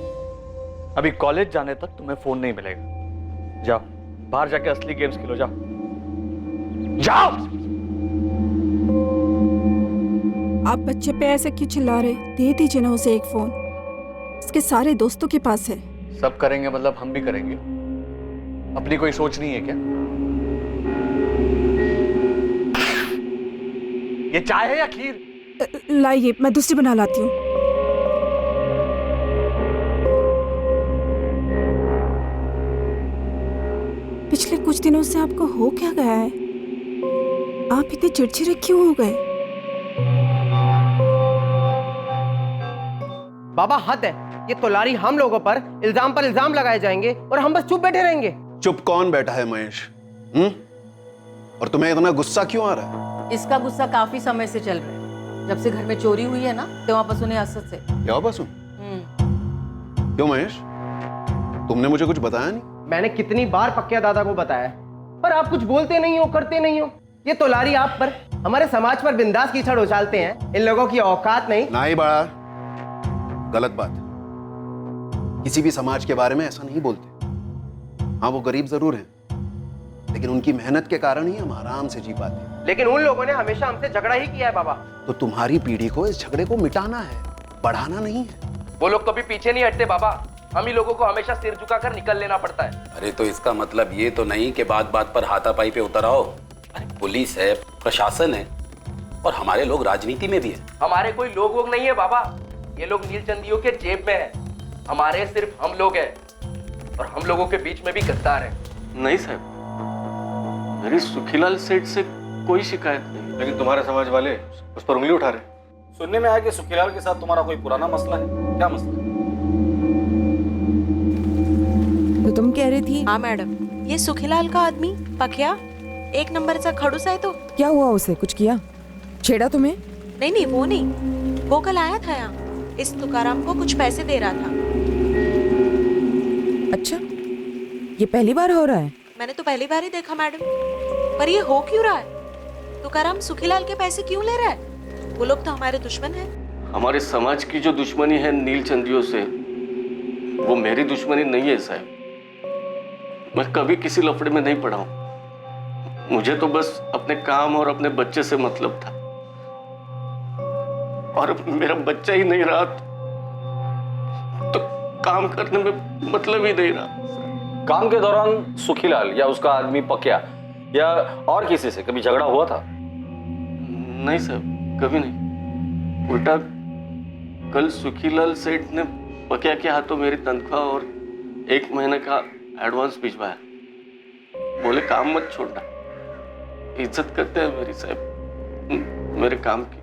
अभी कॉलेज जाने तक तुम्हें फोन नहीं मिलेगा। जाओ, बाहर जाके असली गेम्स खेलो। जाओ जाओ। आप बच्चे पे ऐसे क्यों चिल्ला रहे? दे दीजिए ना उसे एक फोन, उसके सारे दोस्तों के पास है। सब करेंगे मतलब हम भी करेंगे। अपनी कोई सोच नहीं है क्या? ये चाय है या खीर? लाइए, मैं दूसरी बना लाती हूँ। पिछले कुछ दिनों से आपको हो क्या गया है? आप इतने चिड़चिड़े क्यों हो गए? बाबा हद है, ये तोलारी हम लोगों पर इल्जाम लगाए जाएंगे और हम बस चुप बैठे रहेंगे। चुप कौन बैठा है महेश? और तुम्हें इतना गुस्सा क्यों आ रहा है? इसका गुस्सा काफी समय से चल रहा है। जब से घर में चोरी हुई है ना, तो वापस उन्हें असद से। क्या वापस? क्यों महेश, तुमने मुझे कुछ बताया नहीं? मैंने कितनी बार पक्के दादा को बताया, पर आप कुछ बोलते नहीं हो, करते नहीं हो। ये तोलारी आप पर, हमारे समाज पर बिंदास कीचड़ उछालते हैं। इन लोगों की औकात नहीं। नहीं बड़ा गलत बात। किसी भी समाज के बारे में ऐसा नहीं बोलते। हाँ वो गरीब जरूर हैं, लेकिन उनकी मेहनत के कारण ही हम आराम से जी पाते हैं। लेकिन उन लोगों ने हमेशा हमसे झगड़ा ही किया है बाबा। तो तुम्हारी पीढ़ी को इस झगड़े को मिटाना है, बढ़ाना नहीं है। वो लोग कभी पीछे नहीं हटते बाबा। हम ही लोगों को हमेशा सिर झुकाकर निकल लेना पड़ता है। अरे तो इसका मतलब ये तो नहीं कि बात बात पर हाथापाई पे उतर आओ। अरे पुलिस है, प्रशासन है, और हमारे लोग राजनीति में भी है। हमारे कोई लोग वोग नहीं है बाबा। ये लोग नीलचंदियों के जेब में है। हमारे सिर्फ हम लोग हैं, और हम लोगों के बीच में भी गद्दार है। नहीं साहब, मेरी सुखीलाल सेठ से कोई शिकायत नहीं। लेकिन तुम्हारे समाज वाले उस पर उंगली उठा रहे। सुनने में आया कि सुखीलाल के साथ तुम्हारा कोई पुराना मसला है। क्या मसला है? तो तुम कह रही थी? हाँ मैडम, ये सुखीलाल का आदमी पकिया एक नंबर सा खड़ूस है। तो क्या हुआ उसे? कुछ किया? छेड़ा तुम्हें? नहीं नहीं, वो नहीं। वो कल आया था यहाँ, इस तुकाराम को कुछ पैसे दे रहा था। अच्छा, ये पहली बार हो रहा है? मैंने तो पहली बार ही देखा मैडम। पर ये हो क्यों रहा है? तुकाराम सुखीलाल के पैसे क्यों ले रहा है? वो लोग तो हमारे दुश्मन हैं। हमारे समाज की जो दुश्मनी है नीलचंदियों से, वो मेरी दुश्मनी नहीं है साहब। मैं कभी किसी लफड़े में नहीं पड़ा हूं। मुझे तो बस अपने काम और अपने बच्चे से मतलब था, और अब मेरा बच्चा ही नहीं रहा तो काम करने में मतलब ही नहीं रहा। काम के दौरान सुखीलाल या उसका आदमी पकिया या और किसी से कभी झगड़ा हुआ था? नहीं साहब, कभी नहीं। उल्टा कल सुखीलाल सेठ ने पकिया के हाथों मेरी तनख्वाह और 1 महीने का एडवांस भिजवाया। बोले काम मत छोड़ना, इज्जत करते हैं मेरी साहब मेरे काम की।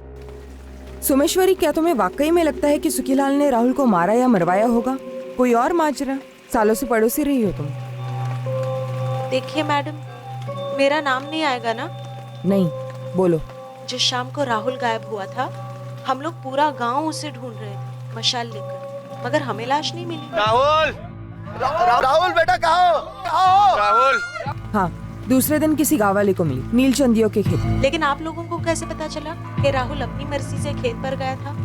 सोमेश्वरी, क्या तुम्हें वाकई में लगता है कि सुखीलाल ने राहुल को मारा या मरवाया होगा? कोई और माजरा? सालों से पड़ोसी रही हो तुम। देखिए मैडम, मेरा नाम नहीं आएगा ना? नहीं, बोलो। जिस शाम को राहुल गायब हुआ था, हम लोग पूरा गांव उसे ढूंढ रहे थे मशाल लेकर, मगर हमें लाश नहीं मिली। राहुल, राहुल बेटा कहाँ हो? राहुल। हाँ, दूसरे दिन किसी गाँव वाले को मिली, नीलचंदियों के खेत। लेकिन आप लोगों को कैसे पता चला कि राहुल अपनी मर्जी से खेत पर गया था?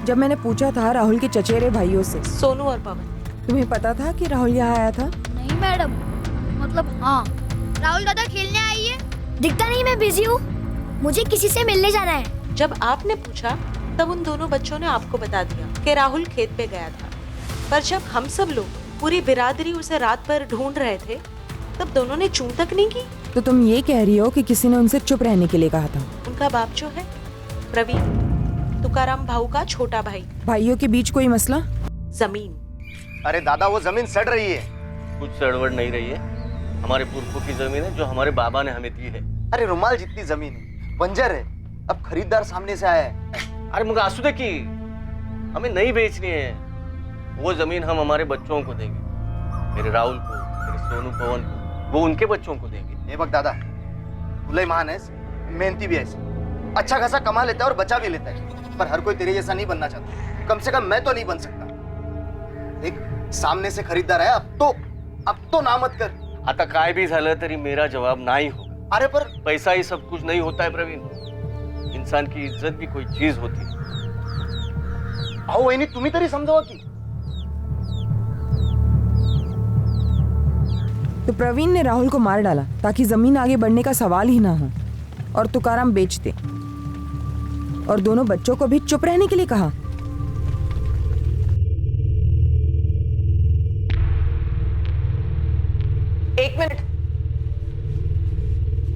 जब मैंने पूछा था राहुल के चचेरे भाइयों से, सोनू और पवन, तुम्हें पता था कि राहुल यहाँ आया था? नहीं मैडम, मतलब हाँ। राहुल दादा खेलने आई है? दिखता नहीं, मैं बिजी हूँ, मुझे किसी से मिलने जाना है। जब आपने पूछा तब उन दोनों बच्चों ने आपको बता दिया कि राहुल खेत पे गया था। पर जब हम सब लोग, पूरी बिरादरी उसे रात भर ढूंढ रहे थे, तब दोनों ने चूं तक नहीं की। तो तुम ये कह रही हो कि किसी ने उनसे चुप रहने के लिए कहा था? उनका बाप जो है प्रवीण, तुकाराम भाऊ का छोटा भाई। भाइयों के बीच कोई मसला? जमीन। अरे दादा, वो जमीन सड़ रही है। कुछ सड़वड़ नहीं रही है, हमारे पुरखों की जमीन है जो हमारे बाबा ने हमें दी है। अरे रुमाल जितनी जमीन है, बंजर है, अब खरीदार सामने से आया है। अरे मुझे आंसू की हमें नहीं बेचनी है, वो जमीन हम हमारे बच्चों को देंगे, मेरे राहुल को, मेरे सोनू पवन को, वो उनके बच्चों को देंगे। ये बक दादा, भुलाई महान है, मेहनती भी है, अच्छा खासा कमा लेता है और बचा भी लेता है, पर हर कोई तेरे जैसा नहीं बनना चाहता। कम से कम मैं तो नहीं बन सकता। देख, सामने से खरीदार है, अब तो ना मत कर। आता काय भी झालं तरी मेरा जवाब नाही होगा। अरे पर पैसा ही सब कुछ नहीं होता है प्रवीण, इंसान की इज्जत भी कोई चीज होती है। अहो वहिनी, तुम्ही तरी समजावा की। तो प्रवीण ने राहुल को मार डाला ताकि जमीन आगे बढ़ने का सवाल ही ना हो, और तुकाराम बेच दे, और दोनों बच्चों को भी चुप रहने के लिए कहा। एक मिनट,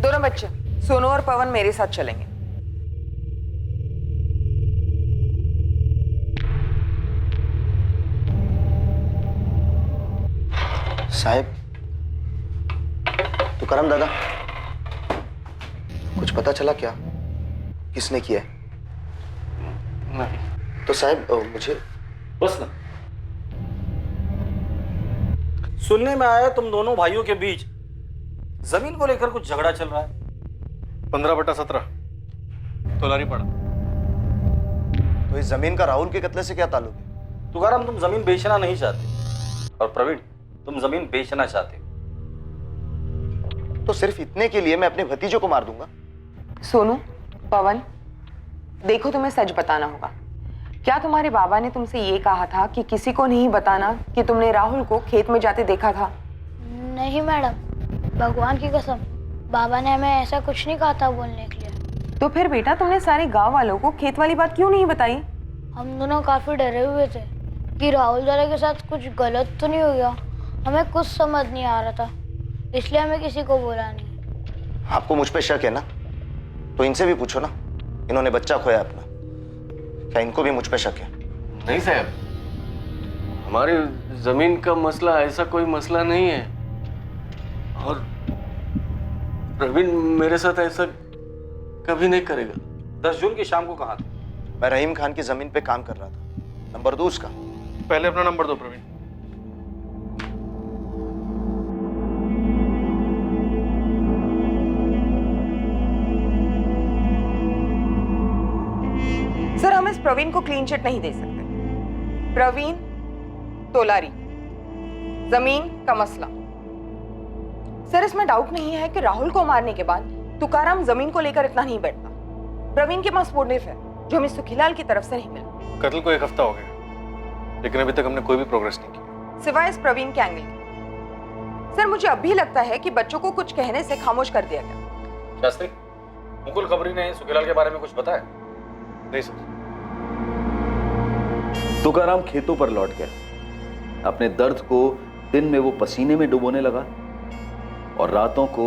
दोनों बच्चे सोनू और पवन मेरे साथ चलेंगे। साहब, तुकाराम दादा, कुछ पता चला क्या किसने किया है? नहीं। तो साहब मुझे बस ना, सुनने में आया तुम दोनों भाइयों के बीच जमीन को लेकर कुछ झगड़ा चल रहा है। 15/17 तोलारी पड़ा। तो इस जमीन का राहुल के कत्ले से क्या ताल्लुक है? तुकाराम, तुम जमीन बेचना नहीं चाहते, और प्रवीण, तुम जमीन बेचना चाहते। तो सिर्फ इतने के लिए मैं अपने भतीजों को मार दूंगा? सोनू, पवन, देखो तुम्हें सच बताना होगा। क्या तुम्हारे बाबा ने तुमसे ये कहा था कि किसी को नहीं बताना कि तुमने राहुल को खेत में जाते देखा था? नहीं मैडम, भगवान की कसम, बाबा ने हमें ऐसा कुछ नहीं कहा था बोलने के लिए। तो फिर बेटा तुमने सारे गांव वालों को खेत वाली बात क्यों नहीं बताई? हम दोनों काफी डरे हुए थे कि राहुल दादा के साथ कुछ गलत तो नहीं हो गया। हमें कुछ समझ नहीं आ रहा था, इसलिए हमें किसी को बोला नहीं। आपको मुझ पे शक है ना? तो इनसे भी पूछो ना, इन्होंने बच्चा खोया अपना, क्या इनको भी मुझ पे शक है? नहीं साहब, हमारी जमीन का मसला ऐसा कोई मसला नहीं है, और प्रवीण मेरे साथ ऐसा कभी नहीं करेगा। 10 जून की शाम को कहाँ थे? मैं रहीम खान की जमीन पे काम कर रहा था। नंबर दो उसका। पहले अपना नंबर दो प्रवीण। सर, हम इस प्रवीण को क्लीन चिट नहीं दे सकते। प्रवीण तोलारी, जमीन का मसला। सर, इसमें डाउट नहीं है कि राहुल को मारने के बाद तुकाराम जमीन को लेकर इतना नहीं बैठता। प्रवीण के पास मोटिव है जो हमें सुखीलाल की तरफ से नहीं मिला। कत्ल को 1 हफ्ता हो गया, लेकिन अभी तक हमने कोई भी प्रोग्रेस नहीं की, सिवाय इस प्रवीण के एंगल के। सर, मुझे अब भी लगता है कि बच्चों को कुछ कहने से खामोश कर दिया गया। शास्त्री, मुकुल खबरी ने सुखीलाल के बारे में कुछ बताया? नहीं सर। तुकाराम खेतों पर लौट गया। अपने दर्द को दिन में वो पसीने में डुबोने लगा, और रातों को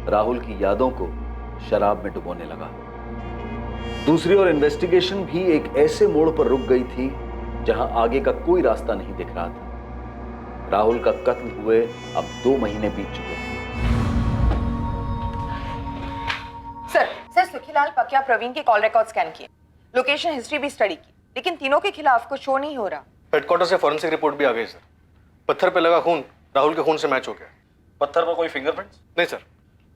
राहुल की यादों को शराब में डुबोने लगा। दूसरी ओर इन्वेस्टिगेशन भी एक ऐसे मोड़ पर रुक गई थी जहां आगे का कोई रास्ता नहीं दिख रहा था। राहुल का कत्ल हुए अब 2 महीने बीत चुके थे। सर, सुखीलाल पकिया प्रवीण के कॉल रिकॉर्ड स्कैन किए, लोकेशन हिस्ट्री भी स्टडी की, लेकिन तीनों के खिलाफ कुछ शो नहीं हो रहा। हेडक्वार्टर से फॉरेंसिक रिपोर्ट भी आ गई सर। पत्थर पे लगा खून राहुल के खून से मैच हो गया। पत्थर पर कोई फिंगरप्रिंट्स? नहीं सर,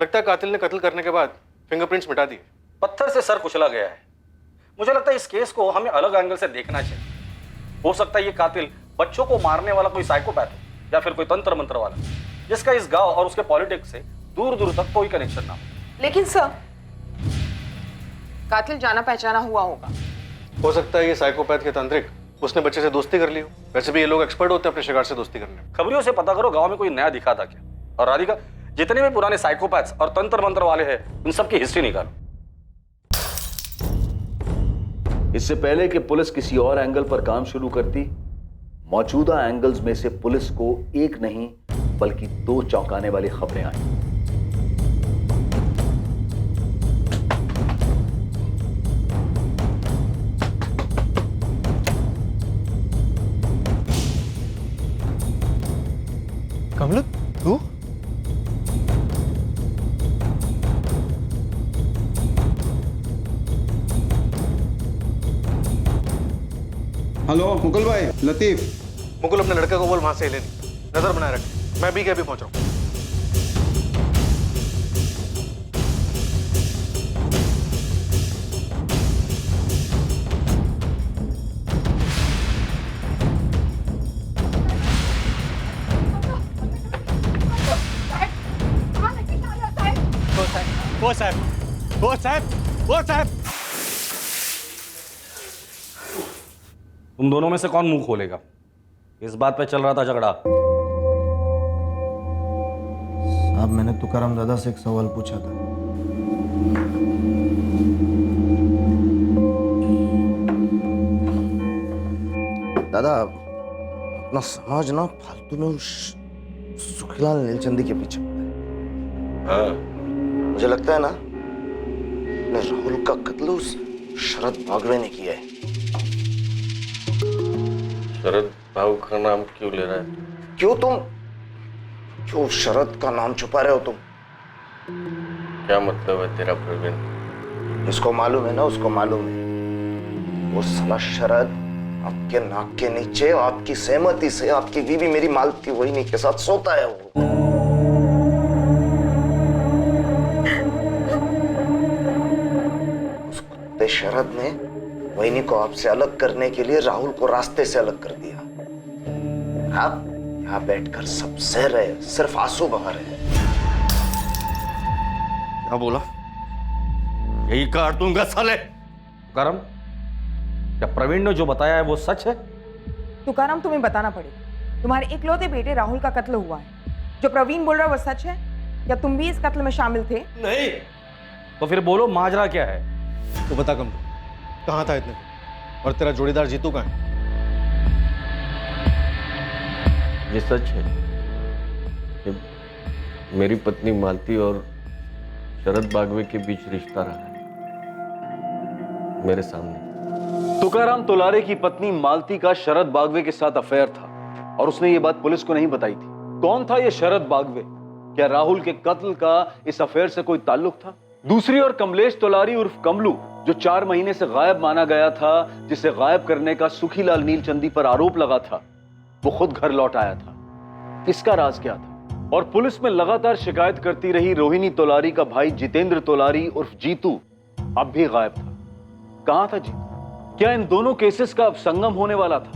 लगता है कातिल ने कत्ल करने के बाद फिंगरप्रिंट्स मिटा दिए। पत्थर से सर कुचला गया है। मुझे लगता है इस केस को हमें अलग एंगल से देखना चाहिए। हो सकता है ये कातिल बच्चों को मारने वाला कोई साइकोपैथ हो, या फिर कोई तंत्र मंत्र वाला, जिसका इस गांव और उसके पॉलिटिक्स से दूर दूर तक कोई कनेक्शन ना हो। लेकिन सर, कातिल जाना पहचाना हुआ होगा, हो सकता है ये साइकोपैथ के तांत्रिक उसने बच्चे से दोस्ती कर ली हो। वैसे भी ये लोग एक्सपर्ट होते हैं अपने शिकार से दोस्ती करने में। खबरियों से पता करो गांव में कोई नया दिखा था क्या। और राधिका, जितने भी पुराने साइकोपैथ्स और तंत्र मंत्र वाले हैं उन सबकी हिस्ट्री निकालो। इससे पहले कि पुलिस किसी और एंगल पर काम शुरू करती, मौजूदा एंगल्स में से पुलिस को एक नहीं बल्कि 2 चौंकाने वाली खबरें आई। कमलू, तू? हेलो मुकुल भाई, लतीफ। मुकुल, अपने लड़के को बोल वहां से ले ली, नजर बनाए रखे। मैं भी क्या भी पहुंच रहा हूँ। वो साहब। तुम दोनों में से कौन मुंह खोलेगा? इस बात पे चल रहा था झगड़ा। साहब, मैंने तुकाराम दादा से एक सवाल पूछा था। दादा, अपना समाज ना फालतू में उस सुखीलाल नीलचंदी के पीछे पड़ा है। मुझे लगता है ना राहुल का कत्ल उस शरद बागवे ने किया है। शरद बाबू का नाम क्यों ले रहा है? क्यों शरद का नाम छुपा रहे हो तुम? क्या मतलब है तेरा प्रवीण? इसको मालूम है ना, उसको मालूम है। वो साला शरद आपके नाक के नीचे आपकी सहमति से आपकी बीवी मेरी मालती वहीनी के साथ सोता है। वो उस कुत्ते शरद ने वहीनी को आपसे अलग करने के लिए राहुल को रास्ते से अलग कर दिया। आप यहाँ बैठकर सब सह रहे, सिर्फ आंसू बहा रहे। क्या बोला? यही काट दूंगा साले। करम, क्या प्रवीण ने जो बताया है वो सच है? तुकाराम, तुम्हें बताना पड़ेगा। तुम्हारे इकलौते बेटे राहुल का कत्ल हुआ है। जो प्रवीण बोल रहा है वो सच है? या तुम भी इस कत्ल में शामिल थे? नहीं। तो फिर बोलो, माजरा क्या है? तो बता कम, कहाँ था इतने? और तेरा जोड़ीदार जीतू कहाँ है? ये सच है कि मेरी पत्नी मालती और शरद बागवे के बीच रिश्ता रहा है मेरे सामने। तुकाराम तोलारे की पत्नी मालती का शरद बागवे के साथ अफेयर था और उसने ये बात पुलिस को नहीं बताई थी। कौन था ये शरद बागवे? क्या राहुल के कत्ल का इस अफेयर से कोई ताल्लुक था? दूसरी ओर कमलेश तोलारी उर्फ कमलू, जो 4 महीने से गायब माना गया था, जिसे गायब करने का सुखीलाल नीलचंदी पर आरोप लगा था, वो खुद घर लौट आया था। इसका राज क्या था? और पुलिस में लगातार शिकायत करती रही रोहिणी तोलारी का भाई जितेंद्र तोलारी उर्फ जीतू अब भी गायब था। कहां था जीतू? क्या इन दोनों केसेस का अब संगम होने वाला था?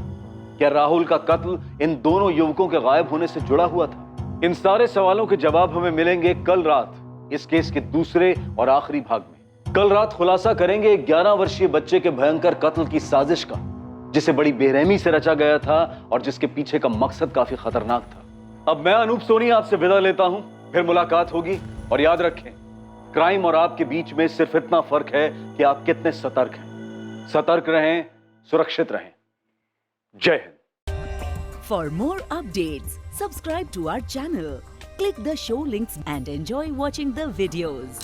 क्या राहुल का कत्ल इन दोनों युवकों के गायब होने से जुड़ा हुआ था? इन सारे सवालों के जवाब हमें मिलेंगे कल रात इस केस के दूसरे और आखिरी भाग में। कल रात खुलासा करेंगे 11 वर्षीय बच्चे के भयंकर कत्ल की साजिश का, जिसे बड़ी बेरहमी से रचा गया था और जिसके पीछे का मकसद काफी खतरनाक था। अब मैं अनूप सोनी आपसे विदा लेता हूं, फिर मुलाकात होगी। और याद रखें, क्राइम और आपके बीच में सिर्फ इतना फर्क है कि आप कितने सतर्क हैं। सतर्क रहें, सुरक्षित रहें। जय Hind. For more updates, subscribe to our channel, click the show links and enjoy watching the videos.